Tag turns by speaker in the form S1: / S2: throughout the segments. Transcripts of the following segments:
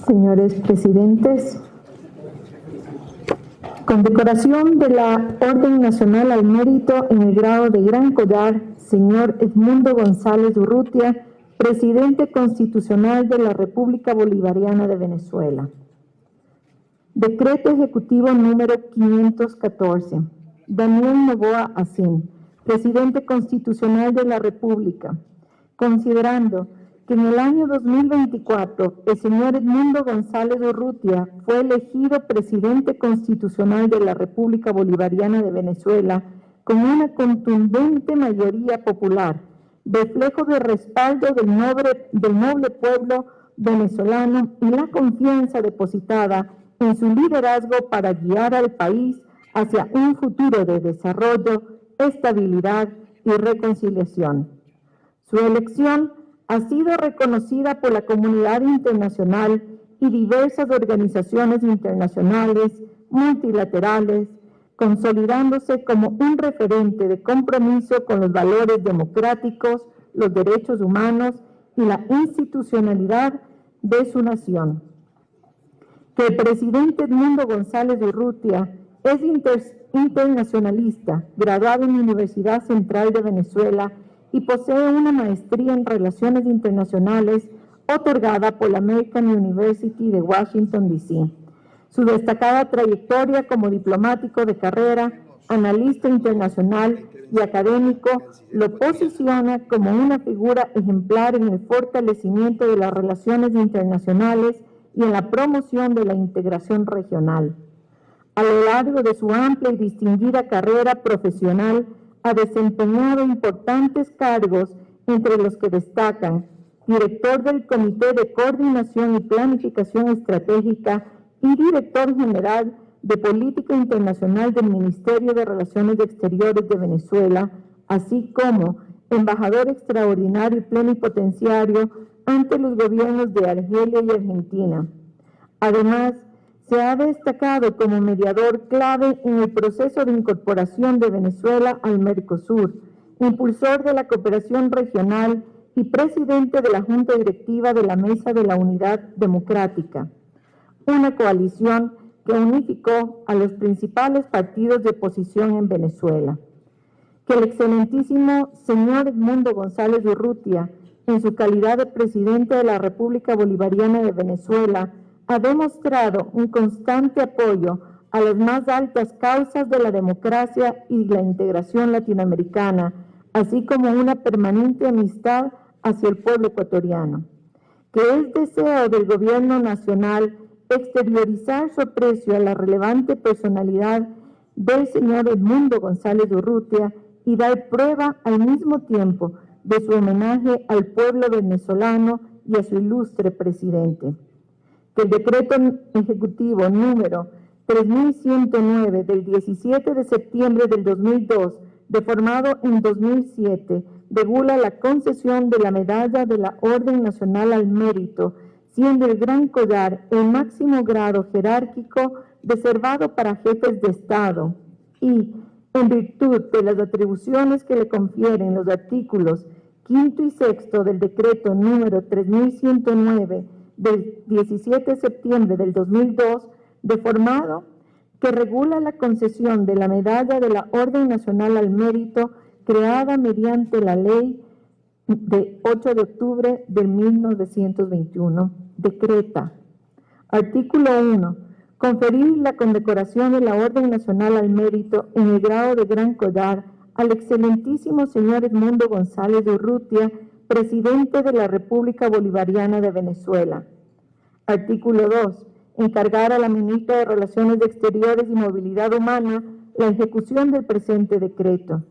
S1: Señores presidentes, condecoración de la Orden Nacional al Mérito en el grado de Gran Collar, señor Edmundo González Urrutia, presidente constitucional de la República Bolivariana de Venezuela. Decreto ejecutivo número 514. Daniel Noboa Acín, presidente constitucional de la República, considerando que en el año 2024 el señor Edmundo González Urrutia fue elegido presidente constitucional de la República Bolivariana de Venezuela con una contundente mayoría popular, reflejo de respaldo del noble pueblo venezolano y la confianza depositada en su liderazgo para guiar al país hacia un futuro de desarrollo, estabilidad y reconciliación. Su elección ha sido reconocida por la comunidad internacional y diversas organizaciones internacionales, multilaterales, consolidándose como un referente de compromiso con los valores democráticos, los derechos humanos y la institucionalidad de su nación. Que el presidente Edmundo González Urrutia es internacionalista, graduado en la Universidad Central de Venezuela y posee una maestría en Relaciones Internacionales otorgada por la American University de Washington, D.C. Su destacada trayectoria como diplomático de carrera, analista internacional y académico lo posiciona como una figura ejemplar en el fortalecimiento de las relaciones internacionales y en la promoción de la integración regional. A lo largo de su amplia y distinguida carrera profesional, ha desempeñado importantes cargos, entre los que destacan director del Comité de Coordinación y Planificación Estratégica y director general de Política Internacional del Ministerio de Relaciones Exteriores de Venezuela, así como embajador extraordinario y plenipotenciario ante los gobiernos de Argelia y Argentina. Además, se ha destacado como mediador clave en el proceso de incorporación de Venezuela al Mercosur, impulsor de la cooperación regional y presidente de la Junta Directiva de la Mesa de la Unidad Democrática, una coalición que unificó a los principales partidos de oposición en Venezuela. Que el excelentísimo señor Edmundo González Urrutia, en su calidad de presidente de la República Bolivariana de Venezuela, ha demostrado un constante apoyo a las más altas causas de la democracia y la integración latinoamericana, así como una permanente amistad hacia el pueblo ecuatoriano. Que es deseo del Gobierno Nacional exteriorizar su aprecio a la relevante personalidad del señor Edmundo González Urrutia y dar prueba al mismo tiempo de su homenaje al pueblo venezolano y a su ilustre presidente. Que el decreto ejecutivo número 3109 del 17 de septiembre del 2002, reformado en 2007, regula la concesión de la medalla de la Orden Nacional al Mérito, siendo el Gran Collar el máximo grado jerárquico reservado para jefes de Estado y, en virtud de las atribuciones que le confieren los artículos 5 y 6 del decreto número 3109 del 17 de septiembre del 2002, reformado, que regula la concesión de la medalla de la Orden Nacional al Mérito creada mediante la ley de 8 de octubre de 1921. Decreta. Artículo 1. Conferir la condecoración de la Orden Nacional al Mérito en el grado de Gran Collar al excelentísimo señor Edmundo González Urrutia, presidente de la República Bolivariana de Venezuela. Artículo 2. Encargar a la ministra de Relaciones Exteriores y Movilidad Humana la ejecución del presente decreto.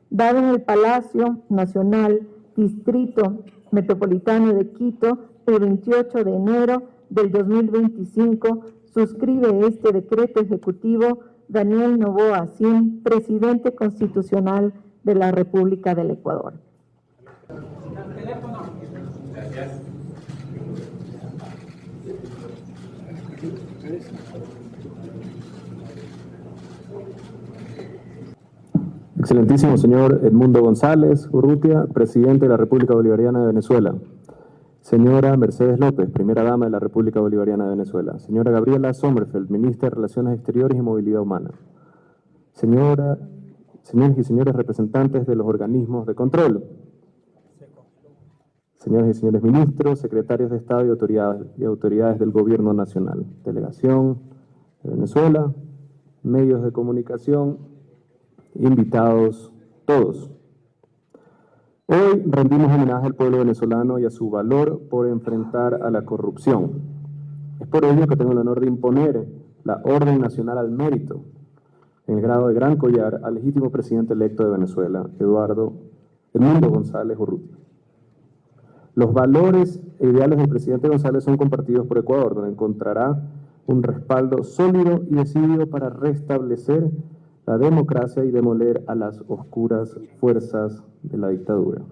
S1: Dado en el Palacio Nacional, Distrito Metropolitano de Quito, el 28 de enero del 2025, suscribe este decreto ejecutivo Daniel Noboa Acín, presidente constitucional de la República del Ecuador.
S2: Gracias.
S3: Excelentísimo señor Edmundo González Urrutia, presidente de la República Bolivariana de Venezuela.
S2: Señora Mercedes López, primera dama de la República Bolivariana de Venezuela. Señora Gabriela Sommerfeld, ministra de Relaciones Exteriores y Movilidad Humana. Señores y señores representantes de los organismos de control. Señoras y señores ministros, secretarios de Estado y autoridades del Gobierno Nacional. Delegación de Venezuela, medios de comunicación, invitados todos. Hoy rendimos homenaje al pueblo venezolano y a su valor por enfrentar a la corrupción. Es por ello que tengo el honor de imponer la Orden Nacional al Mérito, en el grado de Gran Collar, al legítimo presidente electo de Venezuela, Eduardo Edmundo González Urrutia. Los valores e ideales del presidente González son compartidos por Ecuador, donde encontrará un respaldo sólido y decidido para restablecer la democracia y demoler a las oscuras fuerzas de la dictadura.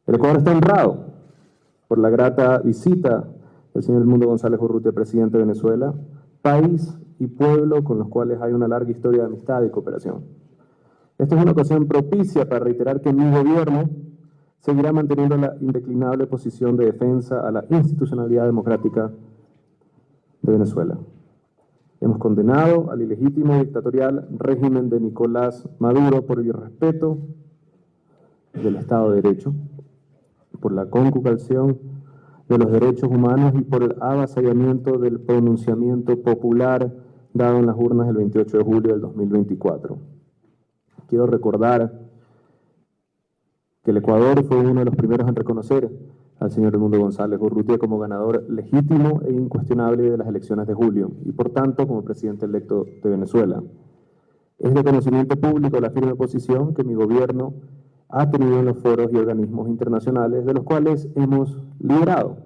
S2: El Ecuador está honrado por la grata visita del señor Edmundo González Urrutia, presidente de Venezuela, país y pueblo con los cuales hay una larga historia de amistad y cooperación. Esta es una ocasión propicia para reiterar que mi gobierno seguirá manteniendo la indeclinable posición de defensa a la institucionalidad democrática de Venezuela. Hemos condenado al ilegítimo y dictatorial régimen de Nicolás Maduro por el irrespeto del Estado de Derecho, por la conculcación de los derechos humanos y por el avasallamiento del pronunciamiento popular dado en las urnas el 28 de julio del 2024. Quiero recordar que el Ecuador fue uno de los primeros en reconocer al señor Edmundo González Urrutia como ganador legítimo e incuestionable de las elecciones de julio y, por tanto, como presidente electo de Venezuela. Es de conocimiento público la firme posición que mi gobierno ha tenido en los foros y organismos internacionales, de los cuales hemos liderado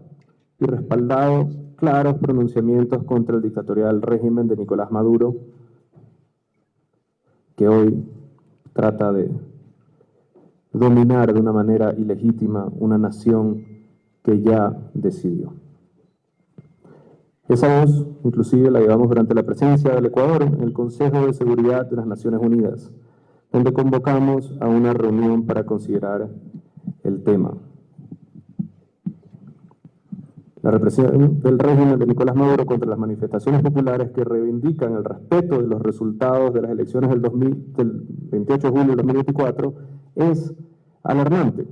S2: y respaldado claros pronunciamientos contra el dictatorial régimen de Nicolás Maduro, que hoy trata de dominar de una manera ilegítima una nación que ya decidió. Esa voz, inclusive, la llevamos durante la presencia del Ecuador en el Consejo de Seguridad de las Naciones Unidas, donde convocamos a una reunión para considerar el tema. La represión del régimen de Nicolás Maduro contra las manifestaciones populares que reivindican el respeto de los resultados de las elecciones del 28 de julio de 2024 es alarmante.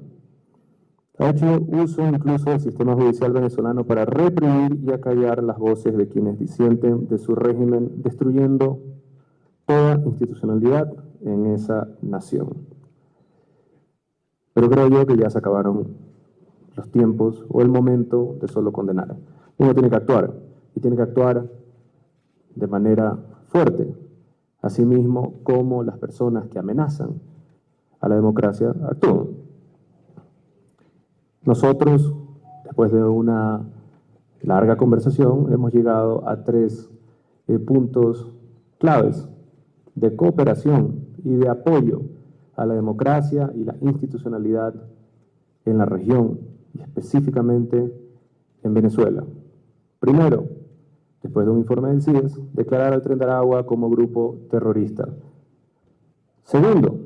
S2: Ha hecho uso incluso del sistema judicial venezolano para reprimir y acallar las voces de quienes disienten de su régimen, destruyendo toda institucionalidad en esa nación. Pero creo yo que ya se acabaron los tiempos o el momento de solo condenar. Uno tiene que actuar, y tiene que actuar de manera fuerte, asimismo como las personas que amenazan a la democracia actúan. Nosotros, después de una larga conversación, hemos llegado a 3 puntos claves de cooperación y de apoyo a la democracia y la institucionalidad en la región y específicamente en Venezuela. Primero, después de un informe del CIES, declarar al Tren de Aragua como grupo terrorista. Segundo,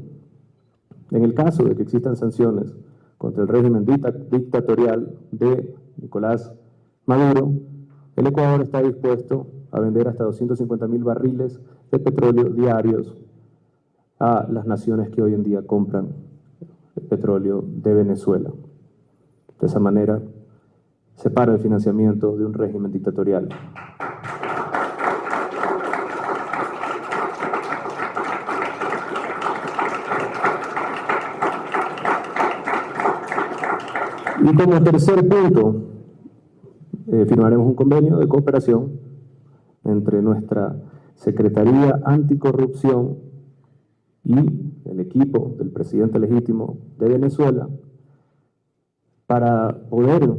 S2: en el caso de que existan sanciones contra el régimen dictatorial de Nicolás Maduro, el Ecuador está dispuesto a vender hasta 250.000 barriles de petróleo diarios a las naciones que hoy en día compran el petróleo de Venezuela. De esa manera, se para el financiamiento de un régimen dictatorial. Y como tercer punto, firmaremos un convenio de cooperación entre nuestra Secretaría Anticorrupción y el equipo del presidente legítimo de Venezuela para poder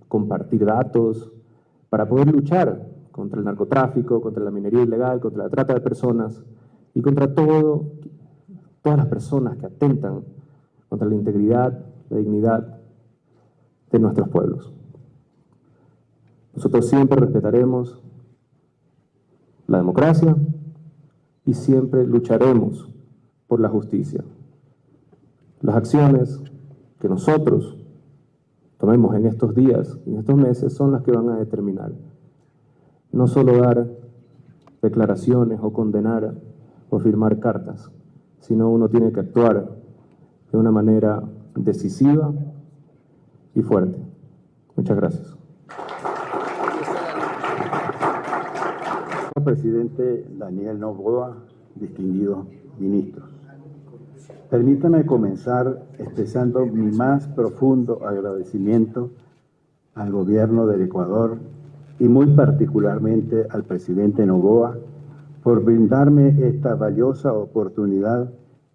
S2: compartir datos, para poder luchar contra el narcotráfico, contra la minería ilegal, contra la trata de personas y contra todas las personas que atentan contra la integridad, la dignidad de nuestros pueblos. Nosotros siempre respetaremos la democracia y siempre lucharemos por la justicia. Las acciones que nosotros tomemos en estos días y en estos meses son las que van a determinar. No solo dar declaraciones o condenar o firmar cartas, sino uno tiene que actuar de una manera decisiva y fuerte. Muchas gracias.
S3: Presidente Daniel Noboa, distinguidos ministros. Permítame comenzar expresando mi más profundo agradecimiento al gobierno del Ecuador y muy particularmente al presidente Noboa por brindarme esta valiosa oportunidad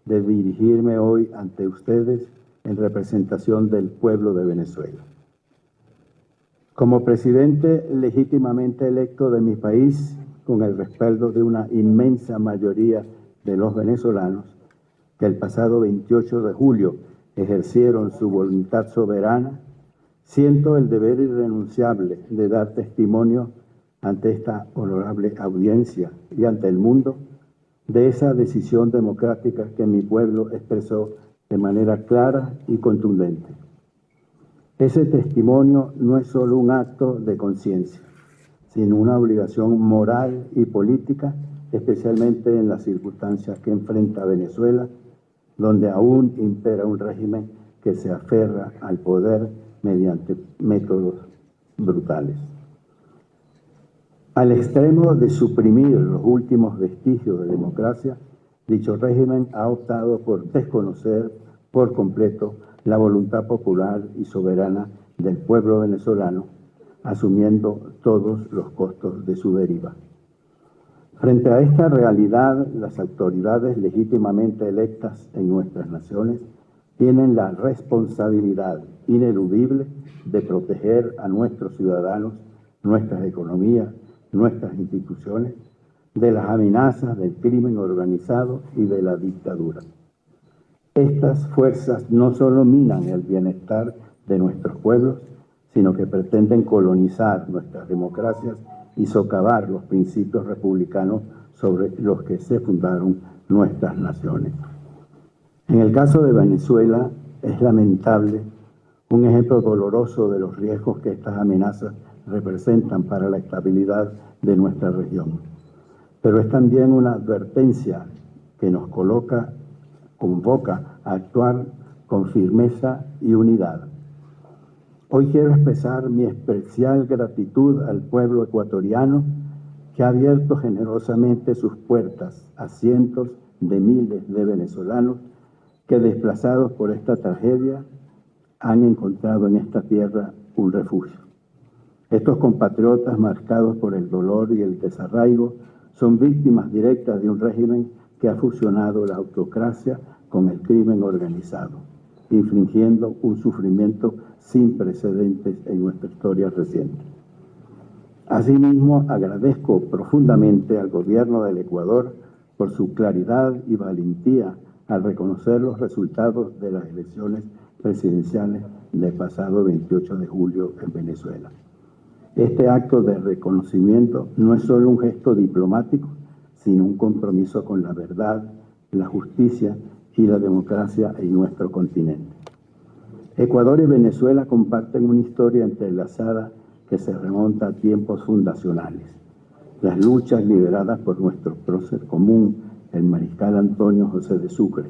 S3: de dirigirme hoy ante ustedes en representación del pueblo de Venezuela. Como presidente legítimamente electo de mi país, con el respaldo de una inmensa mayoría de los venezolanos, que el pasado 28 de julio ejercieron su voluntad soberana, siento el deber irrenunciable de dar testimonio ante esta honorable audiencia y ante el mundo de esa decisión democrática que mi pueblo expresó de manera clara y contundente. Ese testimonio no es solo un acto de conciencia, sino una obligación moral y política, especialmente en las circunstancias que enfrenta Venezuela, donde aún impera un régimen que se aferra al poder mediante métodos brutales. Al extremo de suprimir los últimos vestigios de democracia, dicho régimen ha optado por desconocer por completo la voluntad popular y soberana del pueblo venezolano, asumiendo todos los costos de su deriva. Frente a esta realidad, las autoridades legítimamente electas en nuestras naciones tienen la responsabilidad ineludible de proteger a nuestros ciudadanos, nuestras economías, nuestras instituciones, de las amenazas del crimen organizado y de la dictadura. Estas fuerzas no solo minan el bienestar de nuestros pueblos, sino que pretenden colonizar nuestras democracias y socavar los principios republicanos sobre los que se fundaron nuestras naciones. En el caso de Venezuela, es lamentable un ejemplo doloroso de los riesgos que estas amenazas representan para la estabilidad de nuestra región. Pero es también una advertencia que nos convoca a actuar con firmeza y unidad. Hoy quiero expresar mi especial gratitud al pueblo ecuatoriano que ha abierto generosamente sus puertas a cientos de miles de venezolanos que, desplazados por esta tragedia, han encontrado en esta tierra un refugio. Estos compatriotas marcados por el dolor y el desarraigo son víctimas directas de un régimen que ha fusionado la autocracia con el crimen organizado, infligiendo un sufrimiento sin precedentes en nuestra historia reciente. Asimismo, agradezco profundamente al gobierno del Ecuador por su claridad y valentía al reconocer los resultados de las elecciones presidenciales del pasado 28 de julio en Venezuela. Este acto de reconocimiento no es solo un gesto diplomático, sino un compromiso con la verdad, la justicia y la democracia en nuestro continente. Ecuador y Venezuela comparten una historia entrelazada que se remonta a tiempos fundacionales. Las luchas lideradas por nuestro prócer común, el mariscal Antonio José de Sucre,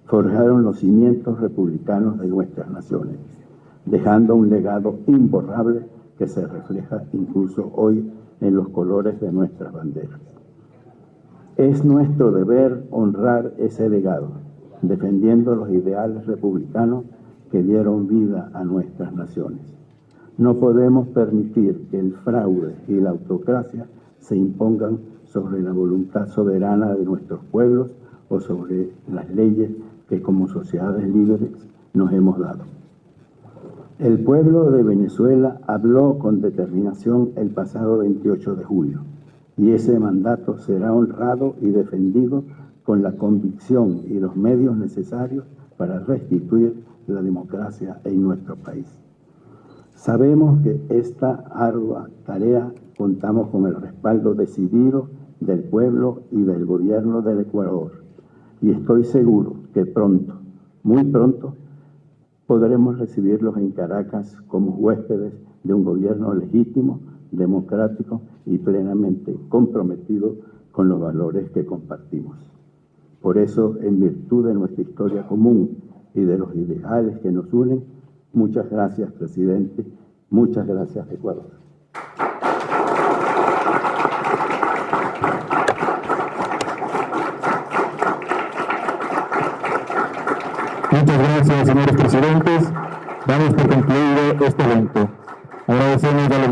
S3: forjaron los cimientos republicanos de nuestras naciones, dejando un legado imborrable que se refleja incluso hoy en los colores de nuestras banderas. Es nuestro deber honrar ese legado, defendiendo los ideales republicanos que dieron vida a nuestras naciones. No podemos permitir que el fraude y la autocracia se impongan sobre la voluntad soberana de nuestros pueblos o sobre las leyes que como sociedades libres nos hemos dado. El pueblo de Venezuela habló con determinación el pasado 28 de julio y ese mandato será honrado y defendido con la convicción y los medios necesarios para restituir la democracia en nuestro país. Sabemos que esta ardua tarea contamos con el respaldo decidido del pueblo y del gobierno del Ecuador y estoy seguro que pronto, muy pronto, podremos recibirlos en Caracas como huéspedes de un gobierno legítimo, democrático y plenamente comprometido con los valores que compartimos. Por eso, en virtud de nuestra historia común y de los ideales que nos unen, muchas gracias, presidente. Muchas gracias, Ecuador.
S4: Muchas gracias, señores presidentes. Damos por concluido este evento. Agradecemos a los